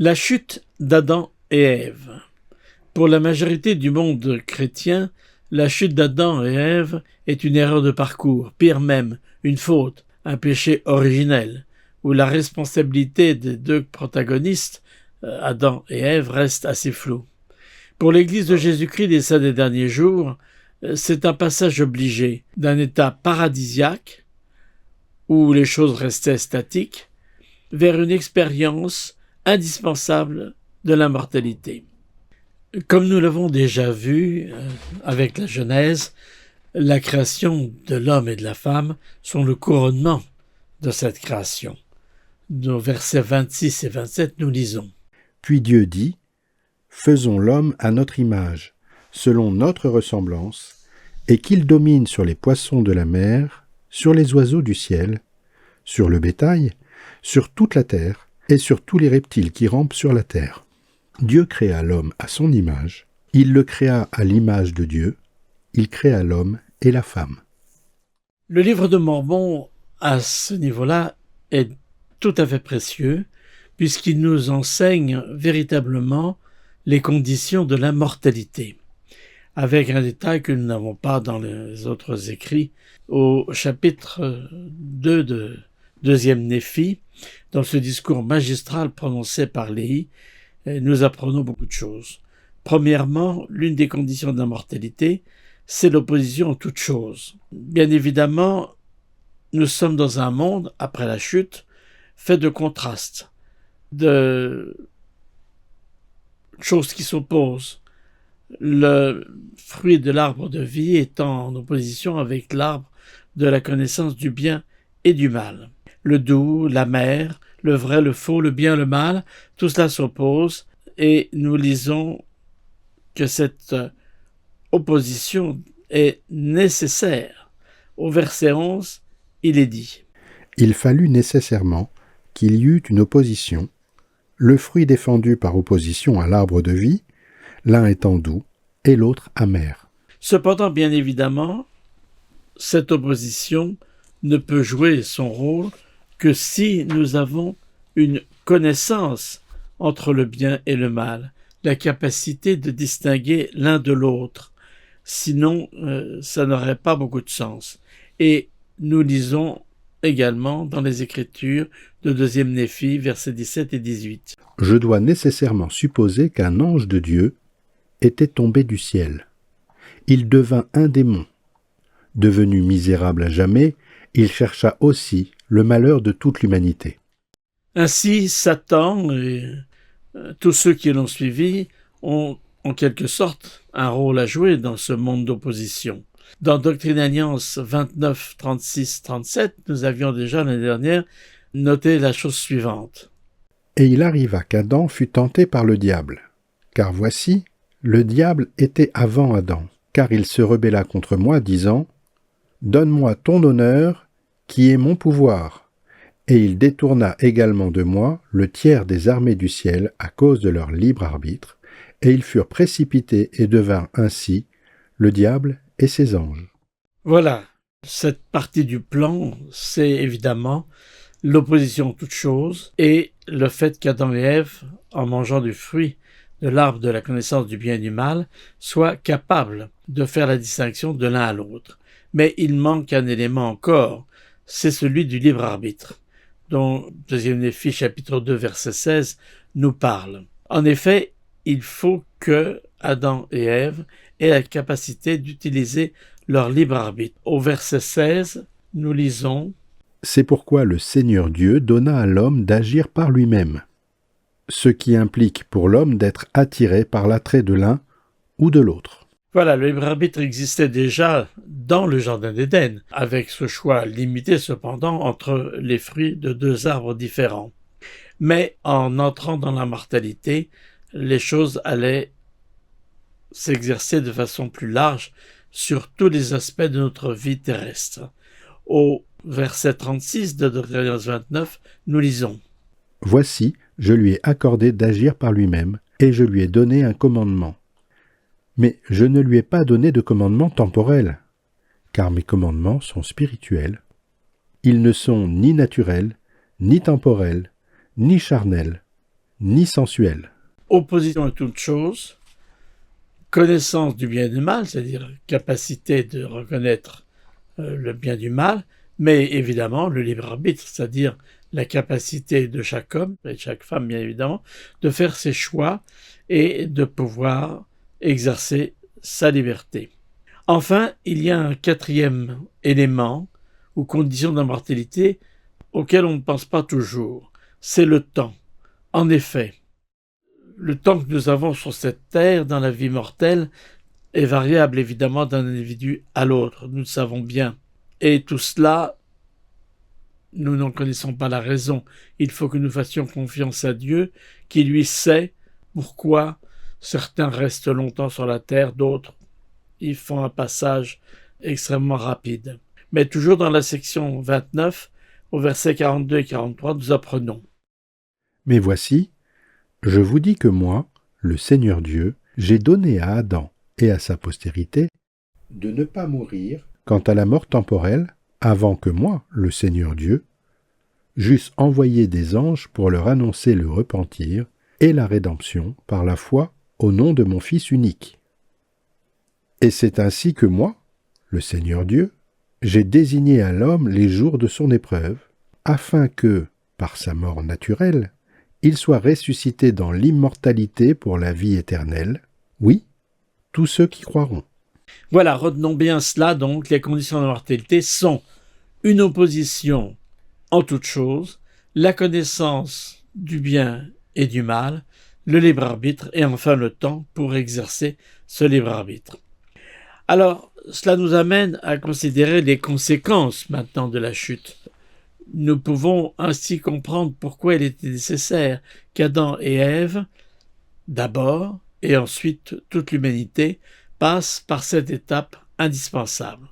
La chute d'Adam et Ève. Pour la majorité du monde chrétien, la chute d'Adam et Ève est une erreur de parcours, pire même, une faute, un péché originel, où la responsabilité des deux protagonistes, Adam et Ève, reste assez floue. Pour l'Église de Jésus-Christ des saints des derniers jours, c'est un passage obligé d'un état paradisiaque, où les choses restaient statiques, vers une expérience indispensable de l'immortalité. Comme nous l'avons déjà vu avec la Genèse, la création de l'homme et de la femme sont le couronnement de cette création. Dans versets 26 et 27, nous lisons. Puis Dieu dit, « Faisons l'homme à notre image, selon notre ressemblance, et qu'il domine sur les poissons de la mer, sur les oiseaux du ciel, sur le bétail, sur toute la terre, et sur tous les reptiles qui rampent sur la terre. » Dieu créa l'homme à son image, il le créa à l'image de Dieu, il créa l'homme et la femme. Le livre de Mormon, à ce niveau-là, est tout à fait précieux, puisqu'il nous enseigne véritablement les conditions de l'immortalité, avec un détail que nous n'avons pas dans les autres écrits. Au chapitre 2 de deuxième Néphi, dans ce discours magistral prononcé par Léhi, nous apprenons beaucoup de choses. Premièrement, l'une des conditions de l'immortalité, c'est l'opposition en toutes choses. Bien évidemment, nous sommes dans un monde, après la chute, fait de contrastes, de choses qui s'opposent. Le fruit de l'arbre de vie est en opposition avec l'arbre de la connaissance du bien et du mal. Le doux, l'amer, le vrai, le faux, le bien, le mal, tout cela s'oppose et nous lisons que cette opposition est nécessaire. Au verset 11, il est dit « Il fallut nécessairement qu'il y eût une opposition, le fruit défendu par opposition à l'arbre de vie, l'un étant doux et l'autre amer. » Cependant, bien évidemment, cette opposition ne peut jouer son rôle que si nous avons une connaissance entre le bien et le mal, la capacité de distinguer l'un de l'autre. Sinon, ça n'aurait pas beaucoup de sens. Et nous lisons également dans les Écritures de deuxième Néphi, versets 17 et 18. « Je dois nécessairement supposer qu'un ange de Dieu était tombé du ciel. Il devint un démon. Devenu misérable à jamais, il chercha aussi le malheur de toute l'humanité. » Ainsi, Satan et tous ceux qui l'ont suivi ont en quelque sorte un rôle à jouer dans ce monde d'opposition. Dans Doctrine et Alliance 29, 36, 37, nous avions déjà l'année dernière noté la chose suivante. « Et il arriva qu'Adam fut tenté par le diable. Car voici, le diable était avant Adam, car il se rebella contre moi, disant, « Donne-moi ton honneur, qui est mon pouvoir. » Et il détourna également de moi le tiers des armées du ciel à cause de leur libre arbitre, et ils furent précipités et devinrent ainsi le diable et ses anges. Voilà, cette partie du plan, c'est évidemment l'opposition à toute chose et le fait qu'Adam et Ève, en mangeant du fruit de l'arbre de la connaissance du bien et du mal, soient capables de faire la distinction de l'un à l'autre. Mais il manque un élément encore, c'est celui du libre arbitre, dont deuxième Néphi, chapitre 2, verset 16, nous parle. En effet, il faut que Adam et Ève aient la capacité d'utiliser leur libre arbitre. Au verset 16, nous lisons « C'est pourquoi le Seigneur Dieu donna à l'homme d'agir par lui-même, ce qui implique pour l'homme d'être attiré par l'attrait de l'un ou de l'autre. » Voilà, le libre arbitre existait déjà dans le Jardin d'Éden, avec ce choix limité cependant entre les fruits de deux arbres différents. Mais en entrant dans la mortalité, les choses allaient s'exercer de façon plus large sur tous les aspects de notre vie terrestre. Au verset 36 de Deutéronome 29, nous lisons « Voici, je lui ai accordé d'agir par lui-même, et je lui ai donné un commandement. Mais je ne lui ai pas donné de commandement temporel, car mes commandements sont spirituels. Ils ne sont ni naturels, ni temporels, ni charnels, ni sensuelle. Opposition à toute chose, connaissance du bien et du mal, c'est-à-dire capacité de reconnaître le bien du mal, mais évidemment le libre arbitre, c'est-à-dire la capacité de chaque homme et de chaque femme, bien évidemment, de faire ses choix et de pouvoir exercer sa liberté. Enfin, il y a un quatrième élément ou condition d'immortalité auquel on ne pense pas toujours, c'est le temps. En effet, le temps que nous avons sur cette terre dans la vie mortelle est variable évidemment d'un individu à l'autre, nous le savons bien. Et tout cela, nous n'en connaissons pas la raison. Il faut que nous fassions confiance à Dieu, qui lui sait pourquoi certains restent longtemps sur la terre, d'autres ils font un passage extrêmement rapide. Mais toujours dans la section 29, au verset 42 et 43, nous apprenons. Mais voici, je vous dis que moi, le Seigneur Dieu, j'ai donné à Adam et à sa postérité de ne pas mourir quant à la mort temporelle, avant que moi, le Seigneur Dieu, j'eusse envoyé des anges pour leur annoncer le repentir et la rédemption par la foi au nom de mon Fils unique. Et c'est ainsi que moi, le Seigneur Dieu, j'ai désigné à l'homme les jours de son épreuve, afin que, par sa mort naturelle, il soit ressuscité dans l'immortalité pour la vie éternelle, oui, tous ceux qui croiront. Voilà, retenons bien cela, donc, les conditions d'immortalité sont une opposition en toute chose, la connaissance du bien et du mal, le libre arbitre et enfin le temps pour exercer ce libre arbitre. Alors, cela nous amène à considérer les conséquences maintenant de la chute. Nous pouvons ainsi comprendre pourquoi il était nécessaire qu'Adam et Ève, d'abord, et ensuite toute l'humanité, passent par cette étape indispensable.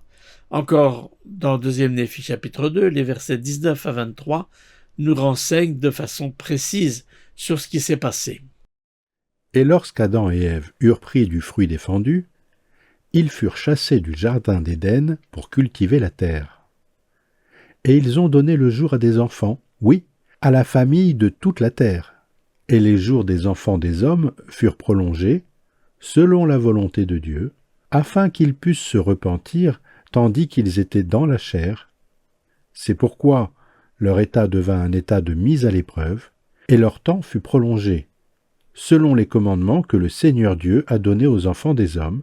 Encore dans 2 Néphi chapitre 2, les versets 19 à 23 nous renseignent de façon précise sur ce qui s'est passé. Et lorsqu'Adam et Ève eurent pris du fruit défendu, ils furent chassés du jardin d'Éden pour cultiver la terre. Et ils ont donné le jour à des enfants, oui, à la famille de toute la terre. Et les jours des enfants des hommes furent prolongés, selon la volonté de Dieu, afin qu'ils pussent se repentir tandis qu'ils étaient dans la chair. C'est pourquoi leur état devint un état de mise à l'épreuve, et leur temps fut prolongé, selon les commandements que le Seigneur Dieu a donnés aux enfants des hommes,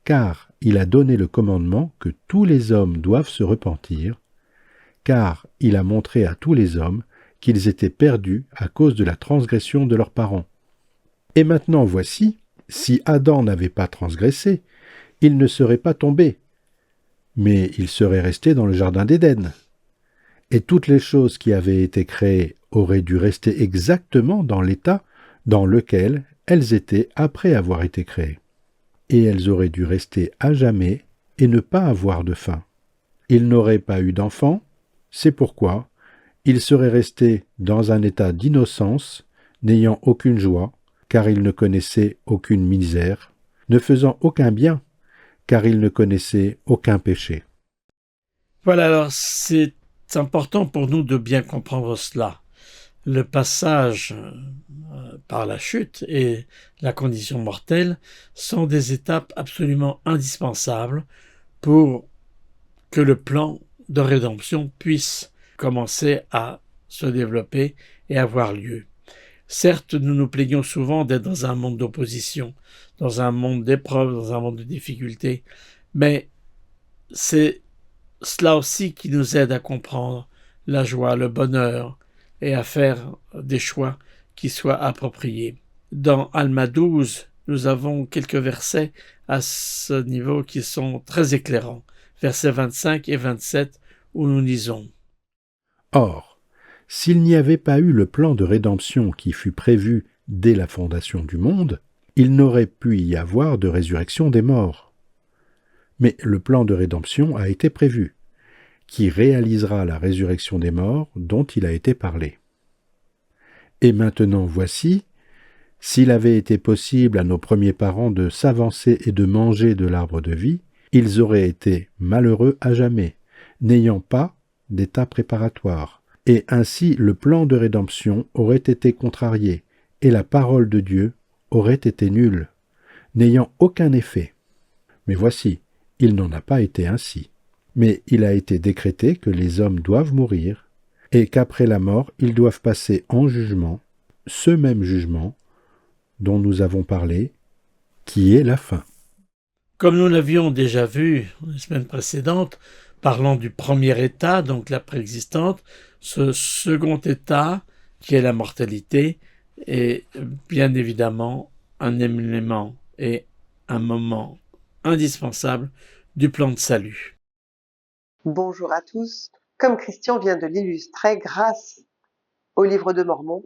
car il a donné le commandement que tous les hommes doivent se repentir, car il a montré à tous les hommes qu'ils étaient perdus à cause de la transgression de leurs parents. Et maintenant voici, si Adam n'avait pas transgressé, il ne serait pas tombé, mais il serait resté dans le jardin d'Éden. Et toutes les choses qui avaient été créées auraient dû rester exactement dans l'état dans lequel elles étaient après avoir été créées. Et elles auraient dû rester à jamais et ne pas avoir de fin. Il n'aurait pas eu d'enfant, c'est pourquoi il serait resté dans un état d'innocence, n'ayant aucune joie, car il ne connaissait aucune misère, ne faisant aucun bien, car il ne connaissait aucun péché. Voilà, alors c'est important pour nous de bien comprendre cela. Le passage par la chute et la condition mortelle sont des étapes absolument indispensables pour que le plan de rédemption puisse commencer à se développer et avoir lieu. Certes, nous nous plaignons souvent d'être dans un monde d'opposition, dans un monde d'épreuves, dans un monde de difficultés, mais c'est cela aussi qui nous aide à comprendre la joie, le bonheur, et à faire des choix qui soient appropriés. Dans Alma 12, nous avons quelques versets à ce niveau qui sont très éclairants. Versets 25 et 27 où nous lisons. Or, s'il n'y avait pas eu le plan de rédemption qui fut prévu dès la fondation du monde, il n'aurait pu y avoir de résurrection des morts. Mais le plan de rédemption a été prévu, qui réalisera la résurrection des morts dont il a été parlé. Et maintenant voici, s'il avait été possible à nos premiers parents de s'avancer et de manger de l'arbre de vie, ils auraient été malheureux à jamais, n'ayant pas d'état préparatoire, et ainsi le plan de rédemption aurait été contrarié, et la parole de Dieu aurait été nulle, n'ayant aucun effet. Mais voici, il n'en a pas été ainsi. Mais il a été décrété que les hommes doivent mourir, et qu'après la mort, ils doivent passer en jugement, ce même jugement dont nous avons parlé, qui est la fin. Comme nous l'avions déjà vu la semaine précédente, parlant du premier état, donc la préexistante, ce second état, qui est la mortalité, est bien évidemment un élément et un moment indispensable du plan de salut. Bonjour à tous. Comme Christian vient de l'illustrer, grâce au livre de Mormon,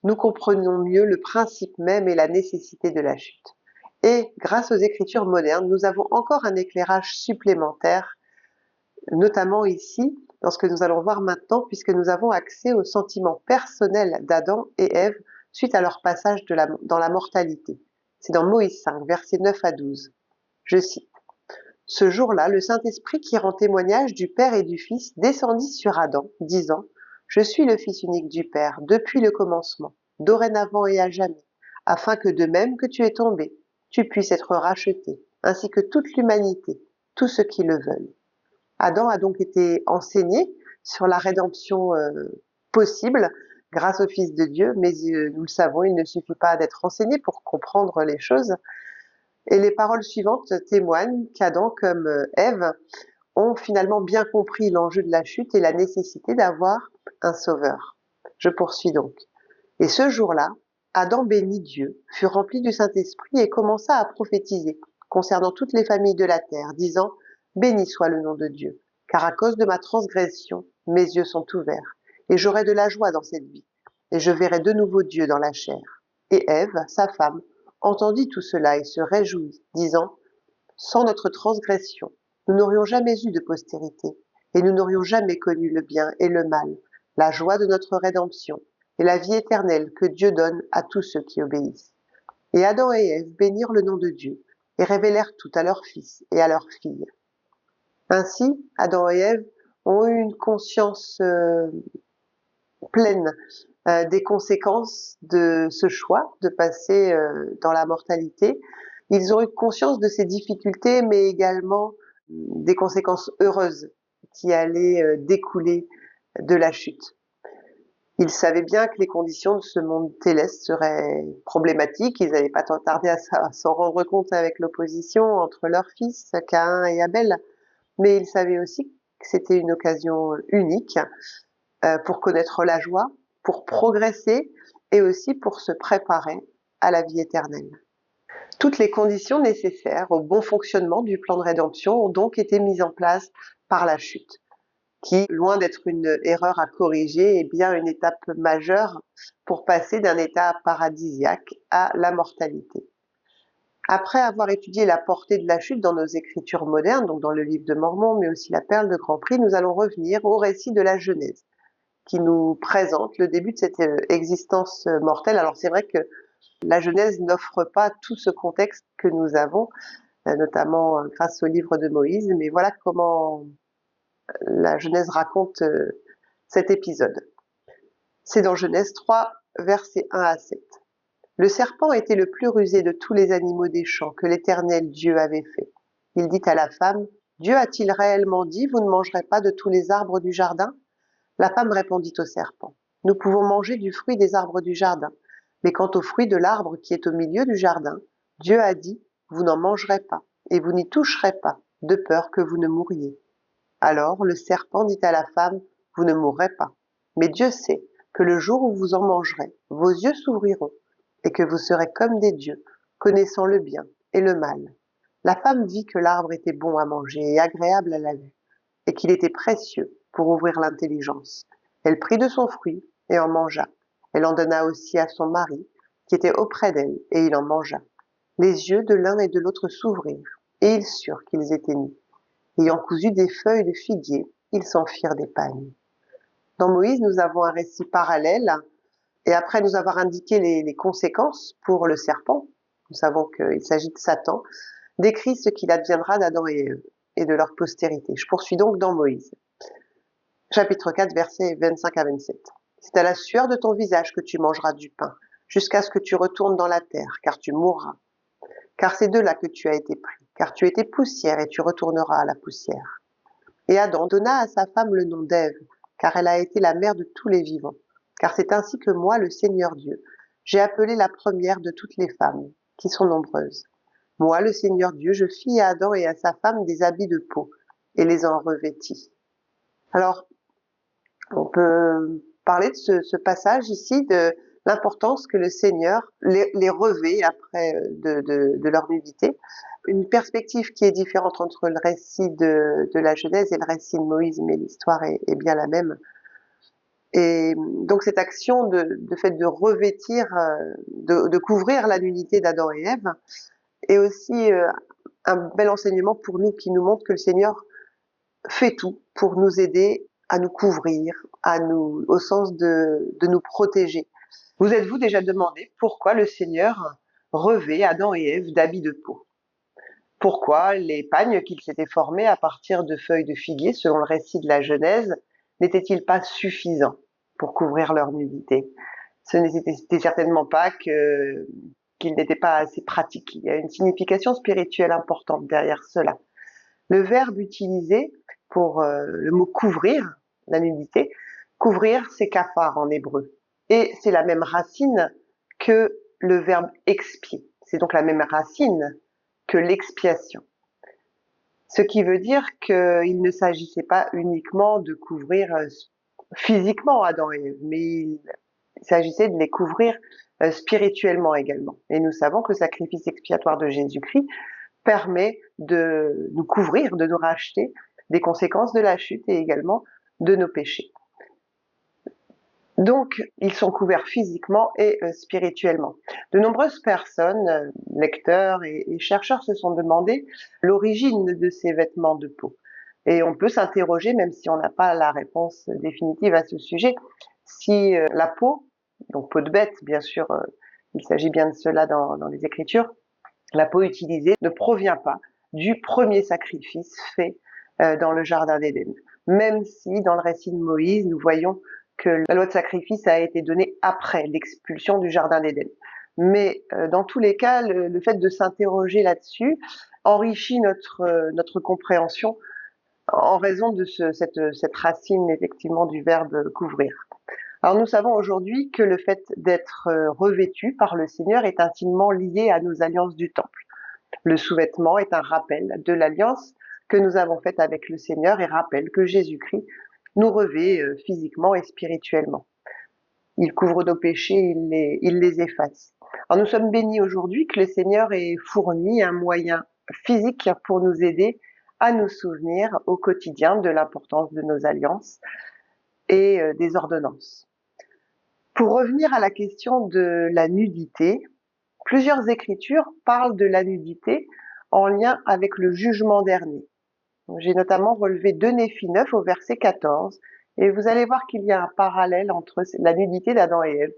nous comprenons mieux le principe même et la nécessité de la chute. Et grâce aux écritures modernes, nous avons encore un éclairage supplémentaire, notamment ici, dans ce que nous allons voir maintenant, puisque nous avons accès aux sentiments personnels d'Adam et Ève suite à leur passage dans la mortalité. C'est dans Moïse 5, versets 9 à 12. Je cite. Ce jour-là, le Saint-Esprit qui rend témoignage du Père et du Fils descendit sur Adam, disant « Je suis le Fils unique du Père, depuis le commencement, dorénavant et à jamais, afin que de même que tu es tombé, tu puisses être racheté, ainsi que toute l'humanité, tous ceux qui le veulent. » Adam a donc été enseigné sur la rédemption possible grâce au Fils de Dieu, mais nous le savons, il ne suffit pas d'être enseigné pour comprendre les choses. Et les paroles suivantes témoignent qu'Adam comme Ève ont finalement bien compris l'enjeu de la chute et la nécessité d'avoir un sauveur. Je poursuis donc. Et ce jour-là, Adam bénit Dieu, fut rempli du Saint-Esprit et commença à prophétiser concernant toutes les familles de la terre, disant « Béni soit le nom de Dieu, car à cause de ma transgression, mes yeux sont ouverts, et j'aurai de la joie dans cette vie, et je verrai de nouveau Dieu dans la chair. » Et Ève, sa femme, entendit tout cela et se réjouit, disant « Sans notre transgression, nous n'aurions jamais eu de postérité, et nous n'aurions jamais connu le bien et le mal, la joie de notre rédemption, et la vie éternelle que Dieu donne à tous ceux qui obéissent. » Et Adam et Ève bénirent le nom de Dieu, et révélèrent tout à leurs fils et à leurs filles. Ainsi, Adam et Ève ont eu une conscience pleine des conséquences de ce choix de passer dans la mortalité. Ils ont eu conscience de ces difficultés, mais également des conséquences heureuses qui allaient découler de la chute. Ils savaient bien que les conditions de ce monde céleste seraient problématiques. Ils n'avaient pas tardé à s'en rendre compte avec l'opposition entre leurs fils, Caïn et Abel. Mais ils savaient aussi que c'était une occasion unique pour connaître la joie, pour progresser et aussi pour se préparer à la vie éternelle. Toutes les conditions nécessaires au bon fonctionnement du plan de rédemption ont donc été mises en place par la chute, qui, loin d'être une erreur à corriger, est bien une étape majeure pour passer d'un état paradisiaque à la mortalité. Après avoir étudié la portée de la chute dans nos écritures modernes, donc dans le livre de Mormon, mais aussi la Perle de Grand Prix, nous allons revenir au récit de la Genèse, qui nous présente le début de cette existence mortelle. Alors c'est vrai que la Genèse n'offre pas tout ce contexte que nous avons, notamment grâce au livre de Moïse, mais voilà comment la Genèse raconte cet épisode. C'est dans Genèse 3, versets 1 à 7. Le serpent était le plus rusé de tous les animaux des champs que l'Éternel Dieu avait fait. Il dit à la femme, « Dieu a-t-il réellement dit, vous ne mangerez pas de tous les arbres du jardin ?» La femme répondit au serpent, « Nous pouvons manger du fruit des arbres du jardin, mais quant au fruit de l'arbre qui est au milieu du jardin, Dieu a dit, vous n'en mangerez pas, et vous n'y toucherez pas, de peur que vous ne mouriez. » Alors le serpent dit à la femme, « Vous ne mourrez pas, mais Dieu sait que le jour où vous en mangerez, vos yeux s'ouvriront, et que vous serez comme des dieux, connaissant le bien et le mal. » La femme vit que l'arbre était bon à manger et agréable à la vue, et qu'il était précieux pour ouvrir l'intelligence. Elle prit de son fruit et en mangea. Elle en donna aussi à son mari, qui était auprès d'elle, et il en mangea. Les yeux de l'un et de l'autre s'ouvrirent, et ils surent qu'ils étaient nus. Ayant cousu des feuilles de figuier, ils s'en firent des pagnes. Dans Moïse, nous avons un récit parallèle, et après nous avoir indiqué les conséquences pour le serpent, nous savons qu'il s'agit de Satan, décrit ce qu'il adviendra d'Adam et Ève et de leur postérité. Je poursuis donc dans Moïse. Chapitre 4, versets 25 à 27. C'est à la sueur de ton visage que tu mangeras du pain, jusqu'à ce que tu retournes dans la terre, car tu mourras. Car c'est de là que tu as été pris, car tu étais poussière et tu retourneras à la poussière. Et Adam donna à sa femme le nom d'Ève, car elle a été la mère de tous les vivants. Car c'est ainsi que moi, le Seigneur Dieu, j'ai appelé la première de toutes les femmes, qui sont nombreuses. Moi, le Seigneur Dieu, je fis à Adam et à sa femme des habits de peau, et les en revêtis. Alors, on peut parler de ce passage ici, de l'importance que le Seigneur les revêt après de leur nudité. Une perspective qui est différente entre le récit de la Genèse et le récit de Moïse, mais l'histoire est bien la même. Et donc cette action de fait de revêtir, de couvrir la nudité d'Adam et Ève est aussi un bel enseignement pour nous qui nous montre que le Seigneur fait tout pour nous aider à nous couvrir, au sens de nous protéger. Vous êtes-vous déjà demandé pourquoi le Seigneur revêt Adam et Ève d'habits de peau? Pourquoi les pagnes qu'ils s'étaient formés à partir de feuilles de figuier, selon le récit de la Genèse, n'étaient-ils pas suffisants pour couvrir leur nudité? Ce n'était certainement pas qu'ils n'étaient pas assez pratiques. Il y a une signification spirituelle importante derrière cela. Le verbe utilisé pour le mot couvrir, la nudité, couvrir, c'est kafar en hébreu. Et c'est la même racine que le verbe expier. C'est donc la même racine que l'expiation. Ce qui veut dire qu'il ne s'agissait pas uniquement de couvrir physiquement Adam et Ève, mais il s'agissait de les couvrir spirituellement également. Et nous savons que le sacrifice expiatoire de Jésus-Christ permet de nous couvrir, de nous racheter des conséquences de la chute et également de nos péchés. Donc, ils sont couverts physiquement et spirituellement. De nombreuses personnes, lecteurs et chercheurs se sont demandé l'origine de ces vêtements de peau. Et on peut s'interroger, même si on n'a pas la réponse définitive à ce sujet, si la peau, donc peau de bête, bien sûr, il s'agit bien de cela dans les Écritures, la peau utilisée ne provient pas du premier sacrifice fait dans le Jardin d'Éden. Même si, dans le récit de Moïse, nous voyons que la loi de sacrifice a été donnée après l'expulsion du Jardin d'Éden. Mais dans tous les cas, le fait de s'interroger là-dessus enrichit notre compréhension en raison de cette racine, effectivement, du verbe couvrir. Alors nous savons aujourd'hui que le fait d'être revêtu par le Seigneur est intimement lié à nos alliances du temple. Le sous-vêtement est un rappel de l'alliance que nous avons faite avec le Seigneur et rappelle que Jésus-Christ nous revêt physiquement et spirituellement. Il couvre nos péchés, il les efface. Alors nous sommes bénis aujourd'hui que le Seigneur ait fourni un moyen physique pour nous aider à nous souvenir au quotidien de l'importance de nos alliances et des ordonnances. Pour revenir à la question de la nudité, plusieurs écritures parlent de la nudité en lien avec le jugement dernier. J'ai notamment relevé 2 Néphi 9 au verset 14, et vous allez voir qu'il y a un parallèle entre la nudité d'Adam et Ève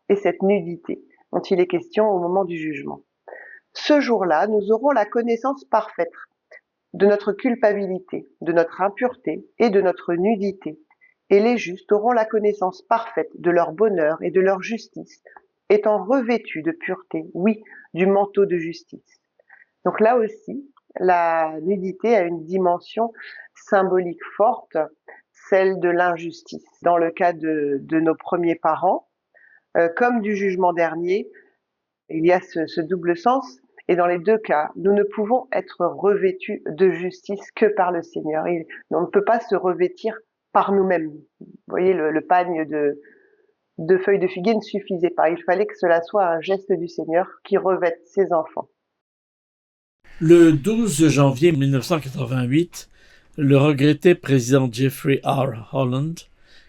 et cette nudité dont il est question au moment du jugement. Ce jour-là, nous aurons la connaissance parfaite de notre culpabilité, de notre impureté et de notre nudité, et les justes auront la connaissance parfaite de leur bonheur et de leur justice, étant revêtus de pureté, oui, du manteau de justice. Donc là aussi, la nudité a une dimension symbolique forte, celle de l'injustice. Dans le cas de nos premiers parents, comme du jugement dernier, il y a ce double sens, et dans les deux cas, nous ne pouvons être revêtus de justice que par le Seigneur. Et on ne peut pas se revêtir par nous-mêmes. Vous voyez, le pagne de feuilles de figuier ne suffisait pas. Il fallait que cela soit un geste du Seigneur qui revête ses enfants. Le 12 janvier 1988, le regretté président Jeffrey R. Holland,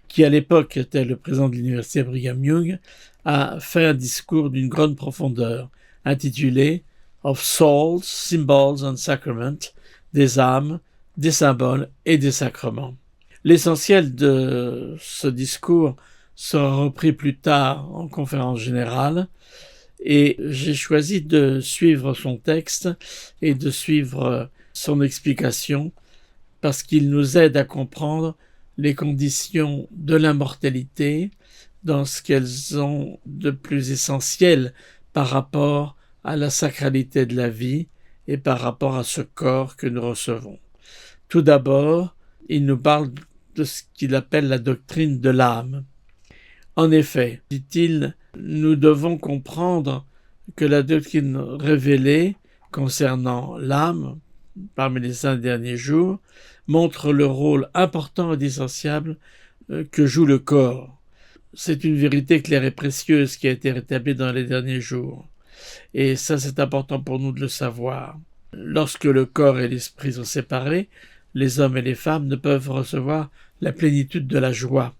qui à l'époque était le président de l'université Brigham Young, a fait un discours d'une grande profondeur, intitulé « Of Souls, Symbols and Sacrament », des âmes, des symboles et des sacrements. L'essentiel de ce discours sera repris plus tard en conférence générale, et j'ai choisi de suivre son texte et de suivre son explication parce qu'il nous aide à comprendre les conditions de l'immortalité dans ce qu'elles ont de plus essentiel par rapport à la sacralité de la vie et par rapport à ce corps que nous recevons. Tout d'abord, il nous parle de ce qu'il appelle la doctrine de l'âme. En effet, dit-il, nous devons comprendre que la doctrine révélée concernant l'âme, parmi les 5 derniers jours, montre le rôle important et indissociable que joue le corps. C'est une vérité claire et précieuse qui a été rétablie dans les derniers jours. Et ça, c'est important pour nous de le savoir. Lorsque le corps et l'esprit sont séparés, les hommes et les femmes ne peuvent recevoir la plénitude de la joie.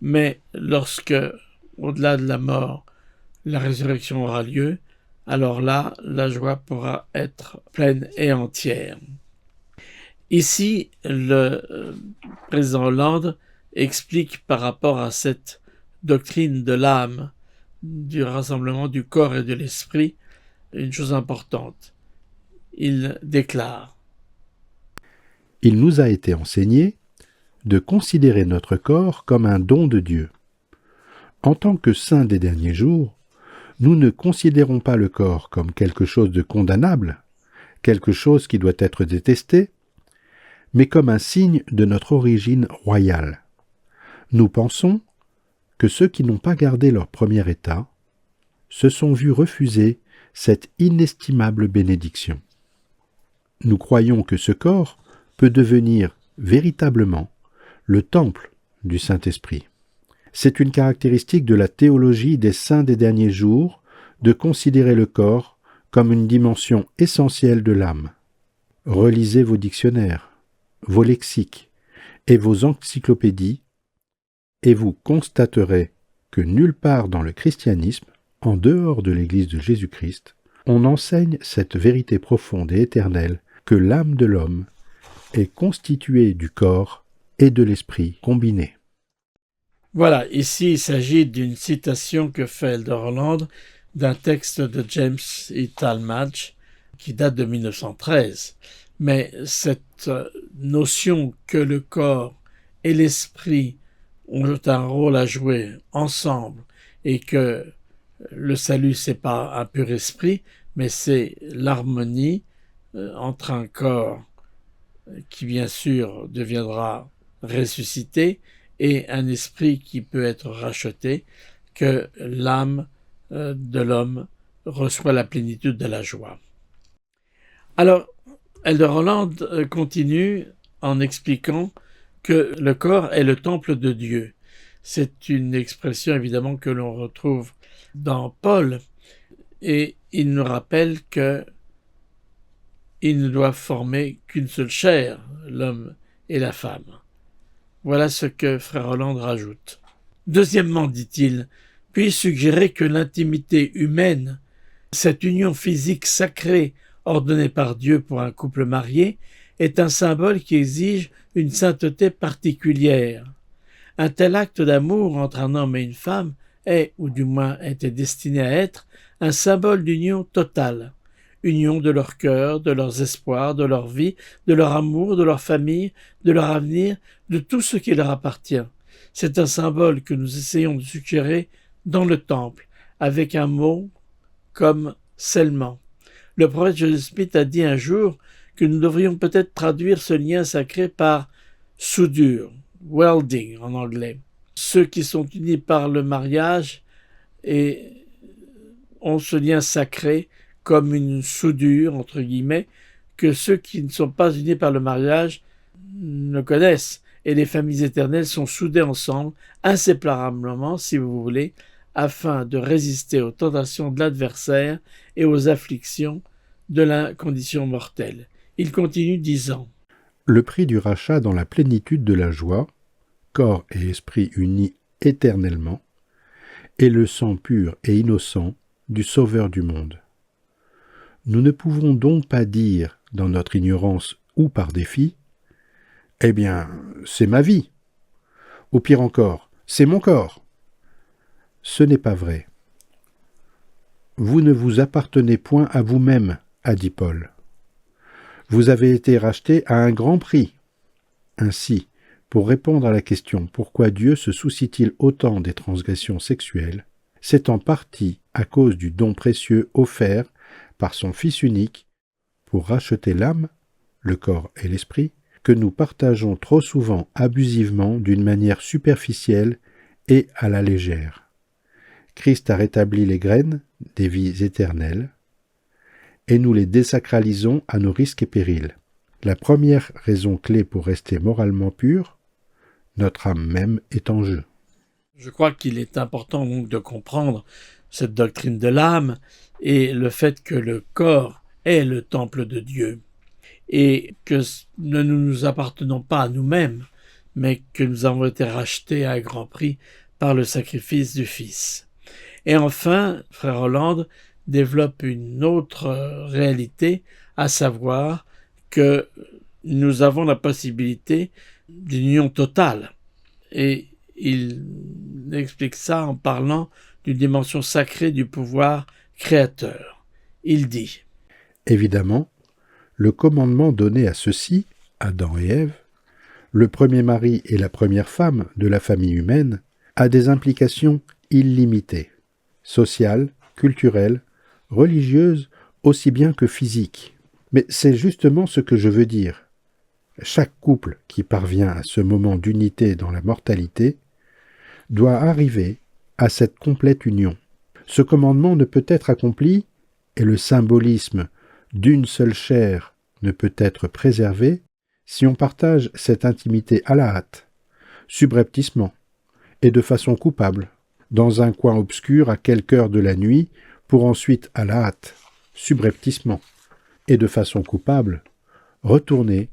Mais lorsque, au-delà de la mort, la résurrection aura lieu, alors là, la joie pourra être pleine et entière. Ici, le président Hollande explique par rapport à cette doctrine de l'âme, du rassemblement du corps et de l'esprit, une chose importante. Il déclare: Il nous a été enseigné de considérer notre corps comme un don de Dieu. En tant que saints des derniers jours, nous ne considérons pas le corps comme quelque chose de condamnable, quelque chose qui doit être détesté, mais comme un signe de notre origine royale. Nous pensons que ceux qui n'ont pas gardé leur premier état se sont vus refuser cette inestimable bénédiction. Nous croyons que ce corps peut devenir véritablement le temple du Saint-Esprit. C'est une caractéristique de la théologie des saints des derniers jours de considérer le corps comme une dimension essentielle de l'âme. Relisez vos dictionnaires, vos lexiques et vos encyclopédies, et vous constaterez que nulle part dans le christianisme, en dehors de l'Église de Jésus-Christ, on enseigne cette vérité profonde et éternelle que l'âme de l'homme est constituée du corps et de l'esprit combinés. Voilà, ici il s'agit d'une citation que fait Elder Holland d'un texte de James E. Talmage qui date de 1913. Mais cette notion que le corps et l'esprit ont un rôle à jouer ensemble et que le salut, c'est pas un pur esprit, mais c'est l'harmonie entre un corps qui, bien sûr, deviendra ressuscité et un esprit qui peut être racheté, que l'âme de l'homme reçoit la plénitude de la joie. Alors, Elder Holland continue en expliquant que le corps est le temple de Dieu. C'est une expression évidemment que l'on retrouve dans Paul, et il nous rappelle que ils ne doivent former qu'une seule chair, l'homme et la femme. Voilà ce que Frère Holland rajoute. Deuxièmement, dit-il, puis suggérer que l'intimité humaine, cette union physique sacrée ordonnée par Dieu pour un couple marié, est un symbole qui exige une sainteté particulière. Un tel acte d'amour entre un homme et une femme est, ou du moins était destiné à être, un symbole d'union totale. Union de leur cœur, de leurs espoirs, de leur vie, de leur amour, de leur famille, de leur avenir, de tout ce qui leur appartient. C'est un symbole que nous essayons de suggérer dans le temple, avec un mot comme scellement. Le prophète Joseph Smith a dit un jour que nous devrions peut-être traduire ce lien sacré par soudure, welding en anglais. Ceux qui sont unis par le mariage et ont ce lien sacré comme une soudure, entre guillemets, que ceux qui ne sont pas unis par le mariage ne connaissent. Et les familles éternelles sont soudées ensemble, inséparablement, si vous voulez, afin de résister aux tentations de l'adversaire et aux afflictions de la condition mortelle. Il continue disant: Le prix du rachat dans la plénitude de la joie, corps et esprit unis éternellement, est le sang pur et innocent du Sauveur du monde. Nous ne pouvons donc pas dire, dans notre ignorance ou par défi, « Eh bien, c'est ma vie », ou pire encore, « c'est mon corps ». Ce n'est pas vrai. Vous ne vous appartenez point à vous-même, a dit Paul. Vous avez été racheté à un grand prix. Ainsi, Pour répondre à la question pourquoi Dieu se soucie-t-il autant des transgressions sexuelles, c'est en partie à cause du don précieux offert par son Fils unique pour racheter l'âme, le corps et l'esprit, que nous partageons trop souvent abusivement d'une manière superficielle et à la légère. Christ a rétabli les graines des vies éternelles et nous les désacralisons à nos risques et périls. La première raison clé pour rester moralement pur, notre âme même est en jeu. Je crois qu'il est important donc de comprendre cette doctrine de l'âme et le fait que le corps est le temple de Dieu et que nous ne nous appartenons pas à nous-mêmes, mais que nous avons été rachetés à un grand prix par le sacrifice du Fils. Et enfin, frère Hollande développe une autre réalité, à savoir que nous avons la possibilité d'une union totale. Et il explique ça en parlant d'une dimension sacrée du pouvoir créateur. Il dit : Évidemment, le commandement donné à ceux-ci, Adam et Ève, le premier mari et la première femme de la famille humaine, a des implications illimitées, sociales, culturelles, religieuses, aussi bien que physiques. Mais c'est justement ce que je veux dire. Chaque couple qui parvient à ce moment d'unité dans la mortalité doit arriver à cette complète union. Ce commandement ne peut être accompli, et le symbolisme d'une seule chair ne peut être préservé, si on partage cette intimité à la hâte, subrepticement, et de façon coupable, dans un coin obscur à quelque heure de la nuit, pour ensuite, à la hâte, subrepticement, et de façon coupable, retourner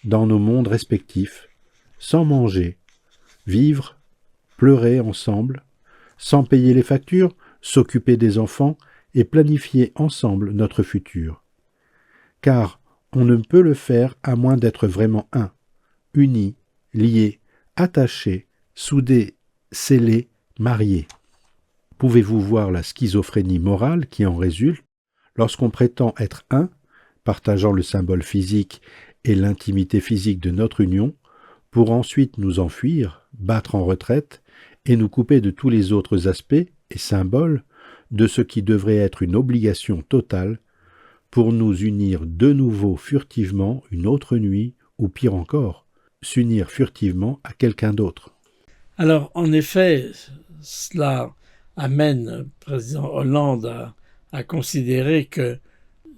dans nos mondes respectifs, sans manger, vivre, pleurer ensemble, sans payer les factures, s'occuper des enfants et planifier ensemble notre futur. Car on ne peut le faire à moins d'être vraiment un, unis, liés, attachés, soudés, scellés, mariés. Pouvez-vous voir la schizophrénie morale qui en résulte lorsqu'on prétend être un, partageant le symbole physique et l'intimité physique de notre union, pour ensuite nous enfuir, battre en retraite, et nous couper de tous les autres aspects et symboles de ce qui devrait être une obligation totale, pour nous unir de nouveau furtivement une autre nuit, ou pire encore, s'unir furtivement à quelqu'un d'autre. Alors, en effet, cela amène le président Hollande à considérer que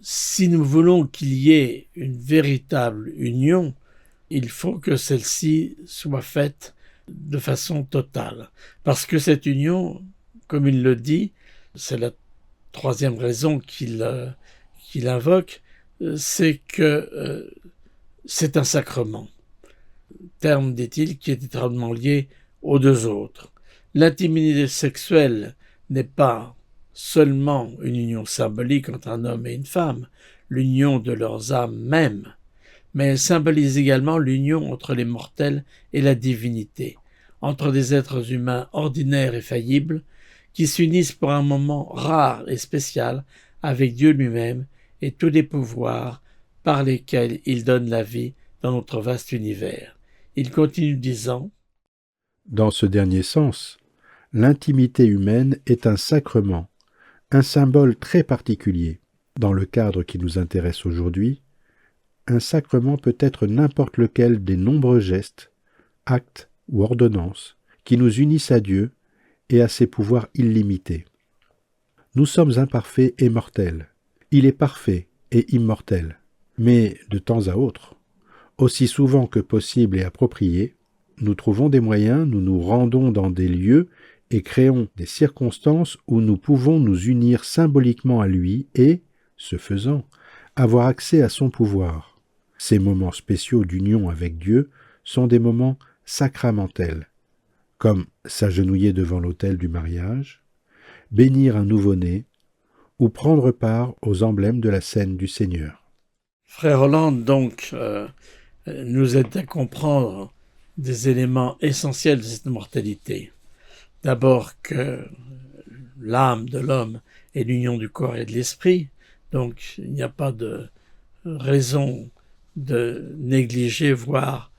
si nous voulons qu'il y ait une véritable union, il faut que celle-ci soit faite de façon totale. Parce que cette union, comme il le dit, c'est la troisième raison qu'il invoque, c'est que c'est un sacrement. Terme, dit-il, qui est étroitement lié aux deux autres. L'intimité sexuelle n'est pas seulement une union symbolique entre un homme et une femme, l'union de leurs âmes mêmes, mais elle symbolise également l'union entre les mortels et la divinité, entre des êtres humains ordinaires et faillibles, qui s'unissent pour un moment rare et spécial avec Dieu lui-même et tous les pouvoirs par lesquels il donne la vie dans notre vaste univers. Il continue disant : Dans ce dernier sens, l'intimité humaine est un sacrement, un symbole très particulier. Dans le cadre qui nous intéresse aujourd'hui, un sacrement peut être n'importe lequel des nombreux gestes, actes ou ordonnances qui nous unissent à Dieu et à ses pouvoirs illimités. Nous sommes imparfaits et mortels. Il est parfait et immortel. Mais de temps à autre, aussi souvent que possible et approprié, nous trouvons des moyens, nous nous rendons dans des lieux et créons des circonstances où nous pouvons nous unir symboliquement à lui et, ce faisant, avoir accès à son pouvoir. Ces moments spéciaux d'union avec Dieu sont des moments sacramentels, comme s'agenouiller devant l'autel du mariage, bénir un nouveau-né ou prendre part aux emblèmes de la scène du Seigneur. Frère Hollande, donc, nous aide à comprendre des éléments essentiels de cette mortalité. D'abord que l'âme de l'homme est l'union du corps et de l'esprit, donc il n'y a pas de raison de négliger, voire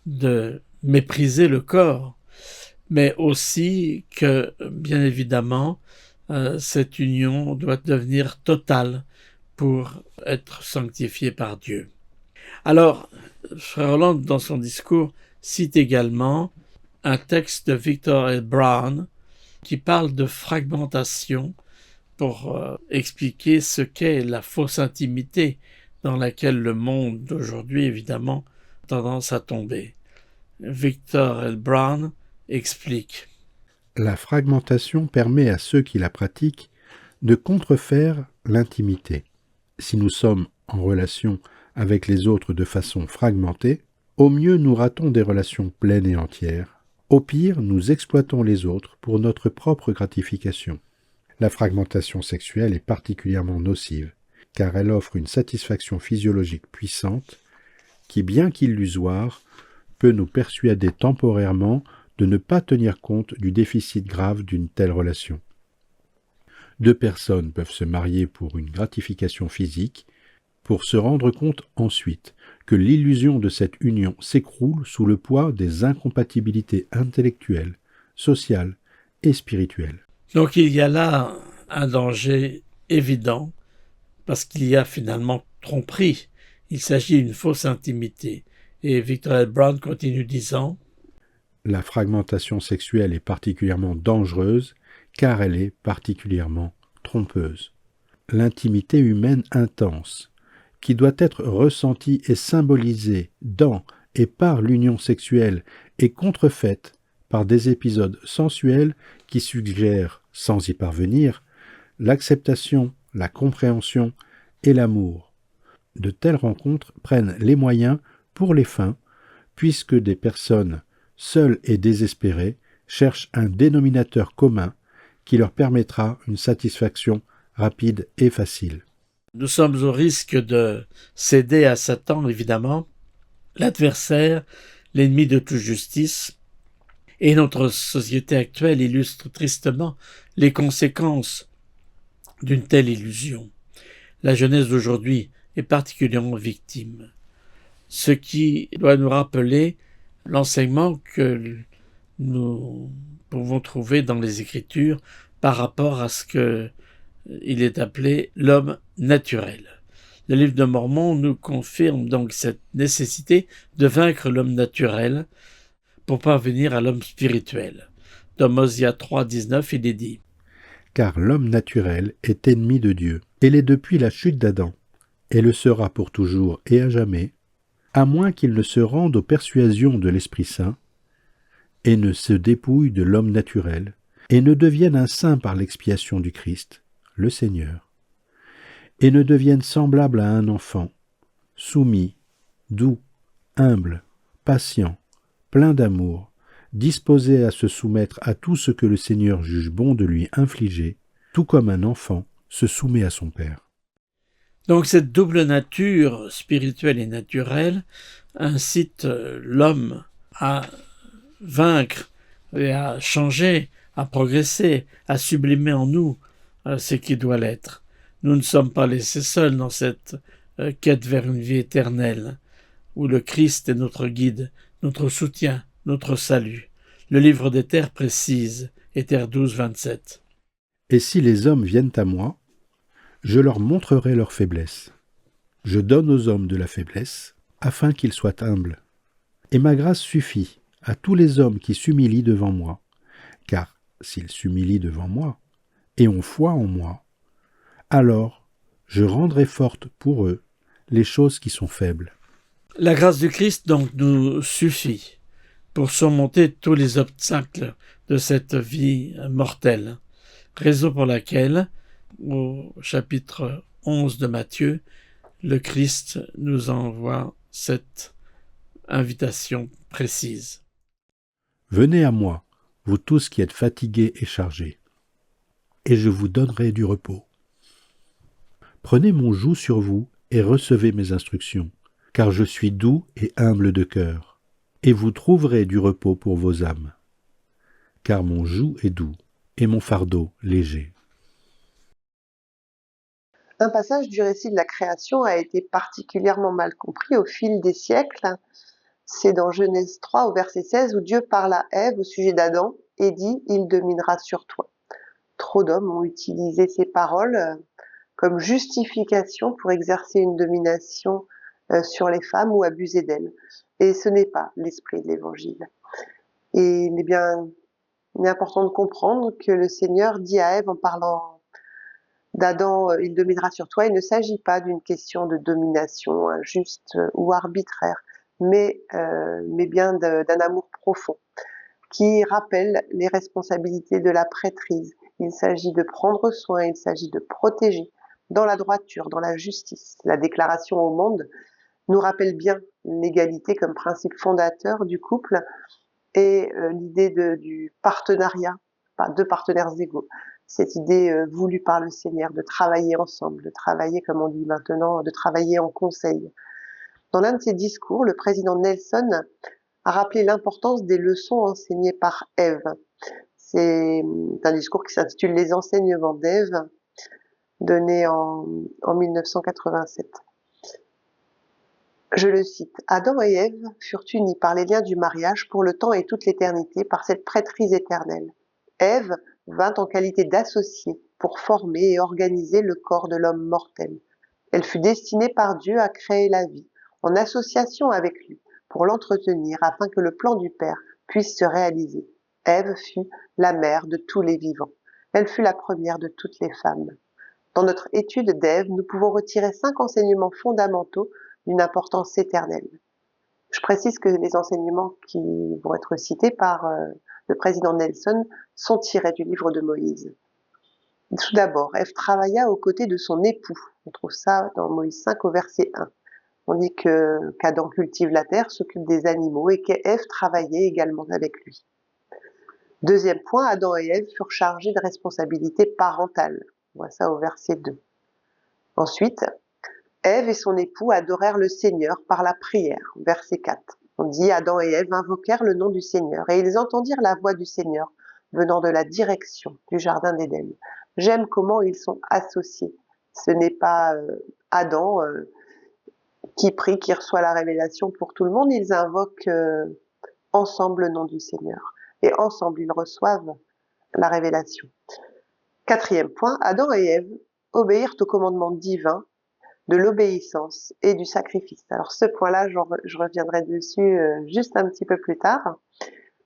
de mépriser le corps, mais aussi que, bien évidemment, cette union doit devenir totale pour être sanctifiée par Dieu. Alors, Frère Hollande, dans son discours, cite également un texte de Victor L. Brown qui parle de fragmentation pour expliquer ce qu'est la fausse intimité dans laquelle le monde d'aujourd'hui, évidemment, a tendance à tomber. Victor L. Brown explique. La fragmentation permet à ceux qui la pratiquent de contrefaire l'intimité. Si nous sommes en relation avec les autres de façon fragmentée, au mieux nous ratons des relations pleines et entières. Au pire, nous exploitons les autres pour notre propre gratification. La fragmentation sexuelle est particulièrement nocive, car elle offre une satisfaction physiologique puissante qui, bien qu'illusoire, peut nous persuader temporairement de ne pas tenir compte du déficit grave d'une telle relation. Deux personnes peuvent se marier pour une gratification physique, pour se rendre compte ensuite que l'illusion de cette union s'écroule sous le poids des incompatibilités intellectuelles, sociales et spirituelles. Donc il y a là un danger évident, parce qu'il y a finalement tromperie. Il s'agit d'une fausse intimité. Et Victor L. Brown continue disant « La fragmentation sexuelle est particulièrement dangereuse, car elle est particulièrement trompeuse. L'intimité humaine intense, qui doit être ressentie et symbolisée dans et par l'union sexuelle, est contrefaite par des épisodes sensuels qui suggèrent, sans y parvenir, l'acceptation, la compréhension et l'amour. De telles rencontres prennent les moyens pour les fins, puisque des personnes seules et désespérées cherchent un dénominateur commun qui leur permettra une satisfaction rapide et facile. » Nous sommes au risque de céder à Satan, évidemment, l'adversaire, l'ennemi de toute justice, et notre société actuelle illustre tristement les conséquences d'une telle illusion. La jeunesse d'aujourd'hui est particulièrement victime, ce qui doit nous rappeler l'enseignement que nous pouvons trouver dans les Écritures par rapport à ce qu'il est appelé l'homme naturel. Le livre de Mormon nous confirme donc cette nécessité de vaincre l'homme naturel pour parvenir à l'homme spirituel. Dans Osée 3, 19, il est dit « Car l'homme naturel est ennemi de Dieu, et l'est depuis la chute d'Adam, et le sera pour toujours et à jamais, à moins qu'il ne se rende aux persuasions de l'Esprit Saint, et ne se dépouille de l'homme naturel, et ne devienne un saint par l'expiation du Christ, le Seigneur, et ne devienne semblable à un enfant, soumis, doux, humble, patient, plein d'amour, disposé à se soumettre à tout ce que le Seigneur juge bon de lui infliger, tout comme un enfant se soumet à son Père. » Donc cette double nature spirituelle et naturelle incite l'homme à vaincre et à changer, à progresser, à sublimer en nous ce qui doit l'être. Nous ne sommes pas laissés seuls dans cette quête vers une vie éternelle, où le Christ est notre guide, notre soutien, notre salut. Le livre des Terres précise, Éthers 12, 27. « Et si les hommes viennent à moi, je leur montrerai leur faiblesse. Je donne aux hommes de la faiblesse, afin qu'ils soient humbles. Et ma grâce suffit à tous les hommes qui s'humilient devant moi, car s'ils s'humilient devant moi et ont foi en moi, alors je rendrai fortes pour eux les choses qui sont faibles. » La grâce du Christ donc nous suffit pour surmonter tous les obstacles de cette vie mortelle, raison pour laquelle, au chapitre 11 de Matthieu, le Christ nous envoie cette invitation précise. « Venez à moi, vous tous qui êtes fatigués et chargés, et je vous donnerai du repos. Prenez mon joug sur vous et recevez mes instructions, car je suis doux et humble de cœur, et vous trouverez du repos pour vos âmes. Car mon joug est doux et mon fardeau léger. » Un passage du récit de la création a été particulièrement mal compris au fil des siècles. C'est dans Genèse 3 au verset 16 où Dieu parle à Ève au sujet d'Adam et dit « Il dominera sur toi ». Trop d'hommes ont utilisé ces paroles comme justification pour exercer une domination sur les femmes ou abuser d'elles. Et ce n'est pas l'esprit de l'Évangile. Et il est important de comprendre que le Seigneur dit à Ève en parlant d'Adam, il dominera sur toi, il ne s'agit pas d'une question de domination injuste ou arbitraire, mais bien d'un amour profond qui rappelle les responsabilités de la prêtrise. Il s'agit de prendre soin, il s'agit de protéger dans la droiture, dans la justice. La déclaration au monde nous rappelle bien l'égalité comme principe fondateur du couple et l'idée du partenariat, deux partenaires égaux. Cette idée voulue par le Seigneur de travailler ensemble, de travailler, comme on dit maintenant, de travailler en conseil. Dans l'un de ses discours, le président Nelson a rappelé l'importance des leçons enseignées par Ève. C'est un discours qui s'intitule « Les enseignements d'Ève », donné en 1987. Je le cite. « Adam et Ève furent unis par les liens du mariage pour le temps et toute l'éternité par cette prêtrise éternelle. Ève vint en qualité d'associée pour former et organiser le corps de l'homme mortel. Elle fut destinée par Dieu à créer la vie, en association avec lui, pour l'entretenir afin que le plan du Père puisse se réaliser. Ève fut la mère de tous les vivants. Elle fut la première de toutes les femmes. Dans notre étude d'Ève, nous pouvons retirer 5 enseignements fondamentaux d'une importance éternelle. Je précise que les enseignements qui vont être cités par le président Nelson sont tirés du livre de Moïse. Tout d'abord, Ève travailla aux côtés de son époux. On trouve ça dans Moïse 5 au verset 1. On dit qu'Adam cultive la terre, s'occupe des animaux et qu'Ève travaillait également avec lui. Deuxième point, Adam et Ève furent chargés de responsabilités parentales. On voit ça au verset 2. Ensuite, Ève et son époux adorèrent le Seigneur par la prière, verset 4. On dit Adam et Ève invoquèrent le nom du Seigneur et ils entendirent la voix du Seigneur venant de la direction du jardin d'Éden. J'aime comment ils sont associés. Ce n'est pas Adam qui prie, qui reçoit la révélation pour tout le monde, ils invoquent ensemble le nom du Seigneur. Et ensemble, ils reçoivent la révélation. Quatrième point, Adam et Ève obéirent au commandement divin de l'obéissance et du sacrifice. Alors ce point-là, je reviendrai dessus juste un petit peu plus tard.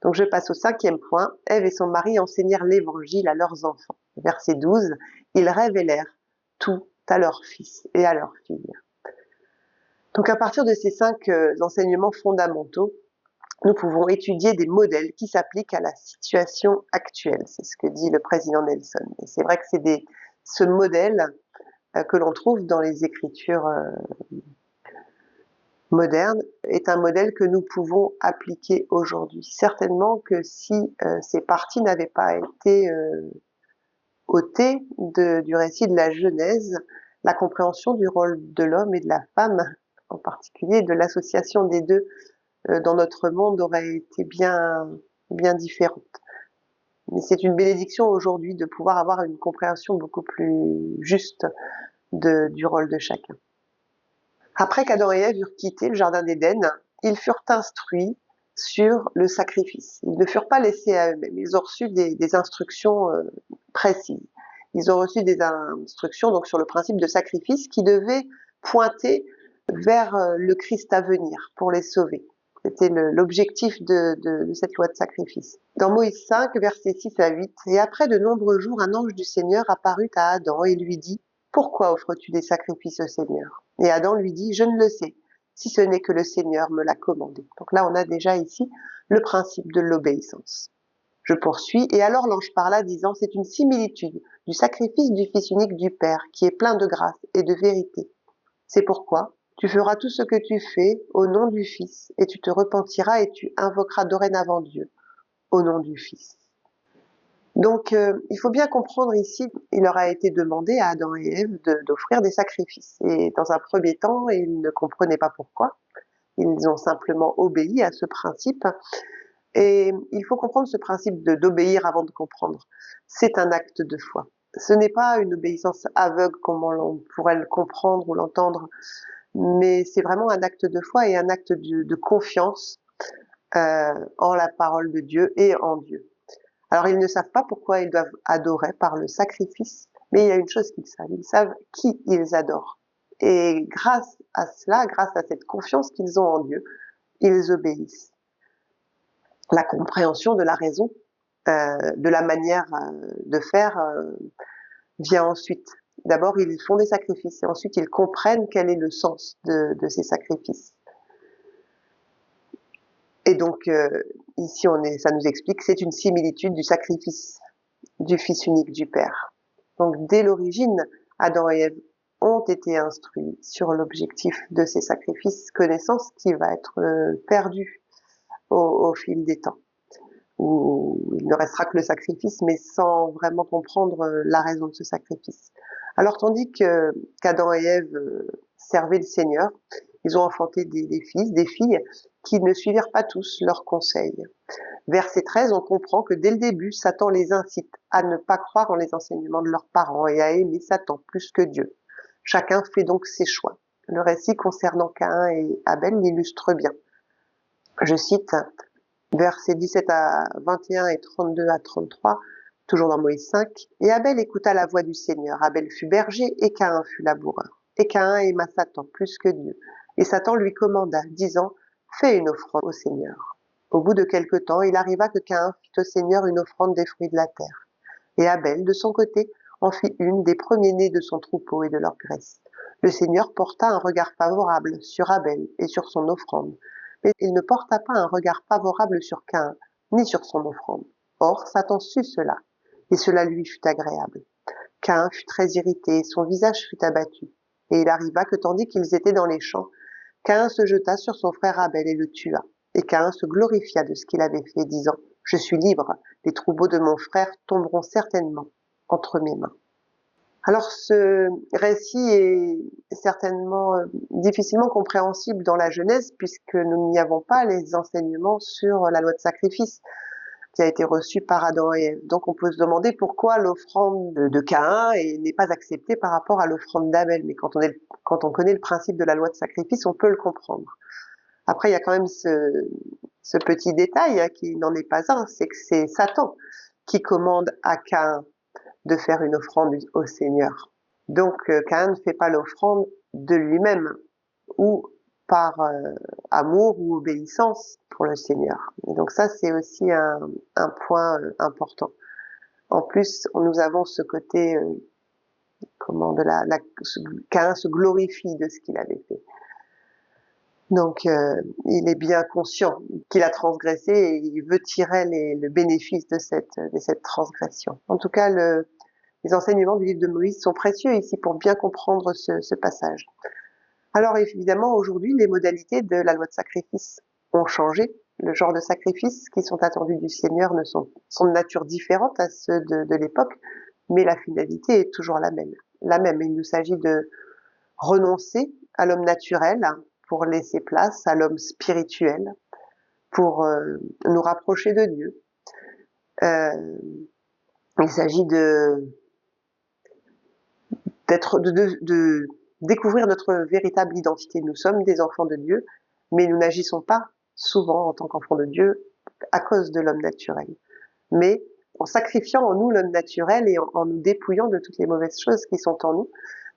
Donc je passe au 5e point. Ève et son mari enseignèrent l'évangile à leurs enfants. Verset 12, ils révélèrent tout à leurs fils et à leurs filles. Donc à partir de ces 5 enseignements fondamentaux, nous pouvons étudier des modèles qui s'appliquent à la situation actuelle. C'est ce que dit le président Nelson. Et c'est vrai que c'est ce modèle que l'on trouve dans les écritures modernes est un modèle que nous pouvons appliquer aujourd'hui. Certainement que si ces parties n'avaient pas été ôtées du récit de la Genèse, la compréhension du rôle de l'homme et de la femme, en particulier de l'association des deux dans notre monde, aurait été bien différente. Mais c'est une bénédiction aujourd'hui de pouvoir avoir une compréhension beaucoup plus juste du rôle de chacun. Après qu'Adam et Ève eurent quitté le jardin d'Éden, ils furent instruits sur le sacrifice. Ils ne furent pas laissés à eux-mêmes. Ils ont reçu des instructions précises. Ils ont reçu des instructions donc sur le principe de sacrifice qui devait pointer vers le Christ à venir pour les sauver. C'était l'objectif de cette loi de sacrifice. Dans Moïse 5, versets 6 à 8, « Et après de nombreux jours, un ange du Seigneur apparut à Adam et lui dit, « Pourquoi offres-tu des sacrifices au Seigneur ?» Et Adam lui dit, « Je ne le sais, si ce n'est que le Seigneur me l'a commandé. » Donc là, on a déjà ici le principe de l'obéissance. Je poursuis, et alors l'ange parla, disant, « C'est une similitude du sacrifice du Fils unique du Père, qui est plein de grâce et de vérité. C'est pourquoi tu feras tout ce que tu fais au nom du Fils, et tu te repentiras et tu invoqueras dorénavant Dieu au nom du Fils. » Donc, il faut bien comprendre ici, il leur a été demandé à Adam et Ève d'offrir des sacrifices. Et dans un premier temps, ils ne comprenaient pas pourquoi. Ils ont simplement obéi à ce principe. Et il faut comprendre ce principe d'obéir avant de comprendre. C'est un acte de foi. Ce n'est pas une obéissance aveugle comme on pourrait le comprendre ou l'entendre mais c'est vraiment un acte de foi et un acte de confiance en la parole de Dieu et en Dieu. Alors ils ne savent pas pourquoi ils doivent adorer par le sacrifice, mais il y a une chose ils savent qui ils adorent. Et grâce à cela, grâce à cette confiance qu'ils ont en Dieu, ils obéissent. La compréhension de la raison, de la manière de faire vient ensuite. D'abord, ils font des sacrifices et ensuite ils comprennent quel est le sens de ces sacrifices. Et donc, ici, ça nous explique que c'est une similitude du sacrifice du Fils unique du Père. Donc, dès l'origine, Adam et Ève ont été instruits sur l'objectif de ces sacrifices, connaissance qui va être perdue au fil des temps, où il ne restera que le sacrifice, mais sans vraiment comprendre la raison de ce sacrifice. Alors, tandis qu'Adam et Ève servaient le Seigneur, ils ont enfanté des fils, des filles, qui ne suivirent pas tous leurs conseils. Verset 13, on comprend que dès le début, Satan les incite à ne pas croire en les enseignements de leurs parents et à aimer Satan plus que Dieu. Chacun fait donc ses choix. Le récit concernant Caïn et Abel l'illustre bien. Je cite versets 17 à 21 et 32 à 33, toujours dans Moïse 5. « Et Abel écouta la voix du Seigneur. Abel fut berger et Caïn fut laboureur. Et Caïn aima Satan plus que Dieu. Et Satan lui commanda, disant, « Fais une offrande au Seigneur. » Au bout de quelque temps, il arriva que Caïn fit au Seigneur une offrande des fruits de la terre. Et Abel, de son côté, en fit une des premiers-nés de son troupeau et de leur graisse. Le Seigneur porta un regard favorable sur Abel et sur son offrande, mais il ne porta pas un regard favorable sur Caïn, ni sur son offrande. Or, Satan sut cela, et cela lui fut agréable. Caïn fut très irrité, et son visage fut abattu. Et il arriva que tandis qu'ils étaient dans les champs, Caïn se jeta sur son frère Abel et le tua. Et Caïn se glorifia de ce qu'il avait fait, disant, « Je suis libre, les troupeaux de mon frère tomberont certainement entre mes mains. » Alors ce récit est certainement difficilement compréhensible dans la Genèse, puisque nous n'y avons pas les enseignements sur la loi de sacrifice qui a été reçue par Adam et Ève. Donc on peut se demander pourquoi l'offrande de Caïn n'est pas acceptée par rapport à l'offrande d'Abel. Mais quand on connaît le principe de la loi de sacrifice, on peut le comprendre. Après, il y a quand même ce petit détail qui n'en est pas un, c'est que c'est Satan qui commande à Caïn de faire une offrande au Seigneur. Donc Caïn ne fait pas l'offrande de lui-même ou par amour ou obéissance pour le Seigneur. Et donc ça, c'est aussi un point important. En plus, nous avons ce côté Caïn se glorifie de ce qu'il avait fait. Donc il est bien conscient qu'il a transgressé et il veut tirer le bénéfice de cette transgression. En tout cas, les enseignements du livre de Moïse sont précieux ici pour bien comprendre ce passage. Alors évidemment, aujourd'hui, les modalités de la loi de sacrifice ont changé. Le genre de sacrifices qui sont attendus du Seigneur sont de nature différente à ceux de l'époque, mais la finalité est toujours la même. Il nous s'agit de renoncer à l'homme naturel pour laisser place à l'homme spirituel, pour nous rapprocher de Dieu. Il s'agit de découvrir notre véritable identité. Nous sommes des enfants de Dieu, mais nous n'agissons pas souvent en tant qu'enfants de Dieu à cause de l'homme naturel. Mais en sacrifiant en nous l'homme naturel et en nous dépouillant de toutes les mauvaises choses qui sont en nous,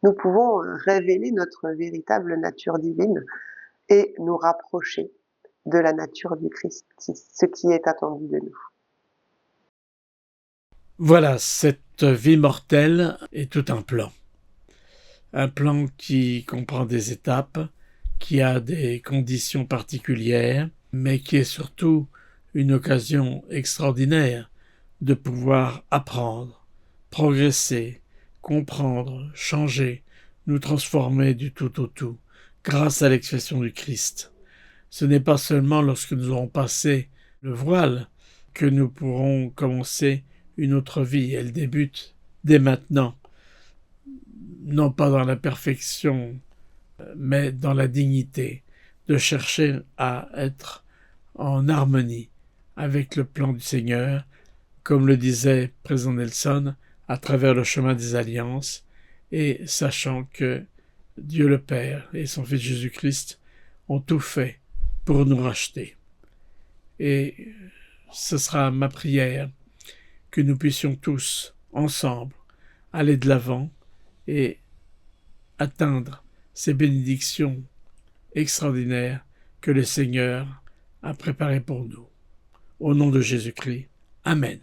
nous pouvons révéler notre véritable nature divine et nous rapprocher de la nature du Christ, ce qui est attendu de nous. Voilà, cette vie mortelle est tout un plan. Un plan qui comprend des étapes, qui a des conditions particulières, mais qui est surtout une occasion extraordinaire de pouvoir apprendre, progresser, comprendre, changer, nous transformer du tout au tout, grâce à l'expression du Christ. Ce n'est pas seulement lorsque nous aurons passé le voile que nous pourrons commencer une autre vie. Elle débute dès maintenant, non pas dans la perfection, mais dans la dignité, de chercher à être en harmonie avec le plan du Seigneur, comme le disait président Nelson, à travers le chemin des alliances, et sachant que Dieu le Père et son Fils Jésus-Christ ont tout fait pour nous racheter. Et ce sera ma prière que nous puissions tous, ensemble, aller de l'avant et atteindre ces bénédictions extraordinaires que le Seigneur a préparées pour nous. Au nom de Jésus-Christ. Amen.